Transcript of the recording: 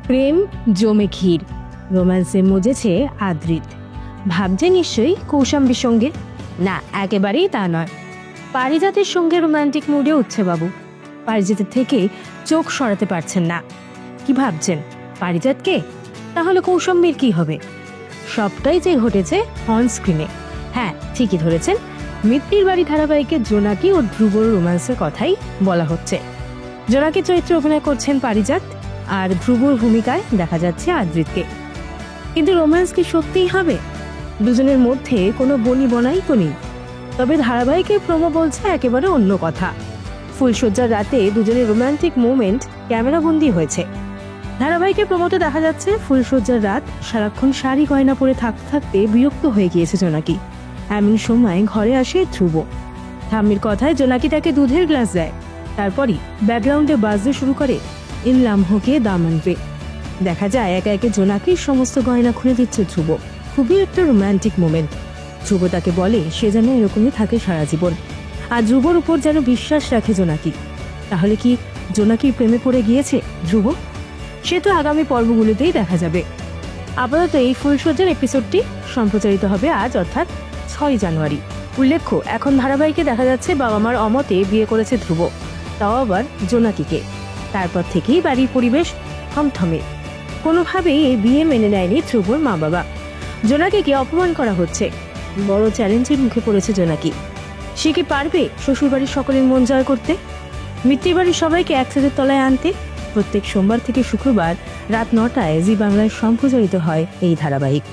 প্রেম জমে ক্ষীর, রোম্যান্সে মজেছে আদ্রিত। ভাবছে নিশ্চয়ই কৌশাম্বীর সঙ্গে। না, একেবারেই তা নয়। পারিজাতের সঙ্গে রোমান্টিক মুডে উঠছে বাবু। পারিজাতের থেকে চোখ সরাতে পারছেন না। কি ভাবছেন, পারিজাতকে? তাহলে কৌশাম্বীর কি হবে? সবটাই যে ঘটেছে অন স্ক্রিনে। হ্যাঁ, ঠিকই ধরেছেন। মিত্তির বাড়ি ধারাবাহিকে জোনাকি ও ধ্রুবর রোম্যান্সের কথাই বলা হচ্ছে। জোনাকি চরিত্রে অভিনয় করছেন পারিজাত, আর ধ্রুবর ভূমিকায় দেখা যাচ্ছে আদ্রিতকে। কিন্তু রোম্যান্স কি সত্যিই হবে? দুজনের মধ্যে কোনো বনিবনাই তো নেই। তবে ধারাবাহিকের প্রোমো বলছে একেবারে অন্য কথা। ফুলশয্যার রাতে দুজনের রোম্যান্টিক মোমেন্ট ক্যামেরাবন্দি হয়েছে। ধারাবাহিকের প্রোমোতে দেখা যাচ্ছে ফুলশয্যার রাত, সারাক্ষণ শাড়ি গয়না পরে থাকতে থাকতে বিরক্ত হয়ে গিয়েছে জোনাকি। এমন সময় ঘরে আসে ধ্রুব। ঠাম্মির কথায় জোনাকি তাকে দুধের গ্লাস দেয়। তারপরই ব্যাকগ্রাউন্ডে বাজতে শুরু করে ইন লামহোকে দামন রে। দেখা যায় একে একে জোনাকির সমস্ত গয়না খুলে দিচ্ছে ধ্রুব। খুবই একটা রোম্যান্টিক মোমেন্ট। ধ্রুব তাকে বলে সে যেন এরকমই থাকে সারা জীবন, আর ধ্রুবর উপর যেন বিশ্বাস রাখে জোনাকি। তাহলে কি জোনাকির প্রেমে পড়ে গিয়েছে ধ্রুব? সে তো আগামী পর্বগুলোতেই দেখা যাবে। আপাতত এই ফুলশয্যার এপিসোডটি সম্প্রচারিত হবে আজ, অর্থাৎ 6 জানুয়ারি। উল্লেখ্য, এখন ধারাবাহিকে দেখা যাচ্ছে বাবা মার অমতে বিয়ে করেছে ধ্রুব, তাও আবার জোনাকিকে। তারপর থেকেই বাড়ির পরিবেশ থমথমে। কোনোভাবেই এই বিয়ে মেনে নেয়নি ধ্রুবর মা বাবা। জোনাকিকে অপমান করা হচ্ছে। বড় চ্যালেঞ্জের মুখে পড়েছে জোনাকি। সে কি পারবে শ্বশুরবাড়ির সকলের মন জয় করতে, মিত্তির বাড়ির সবাইকে একসাথে তলায় আনতে? প্রত্যেক সোমবার থেকে শুক্রবার রাত 9টায় জি বাংলায় সম্প্রচারিত হয় এই ধারাবাহিক।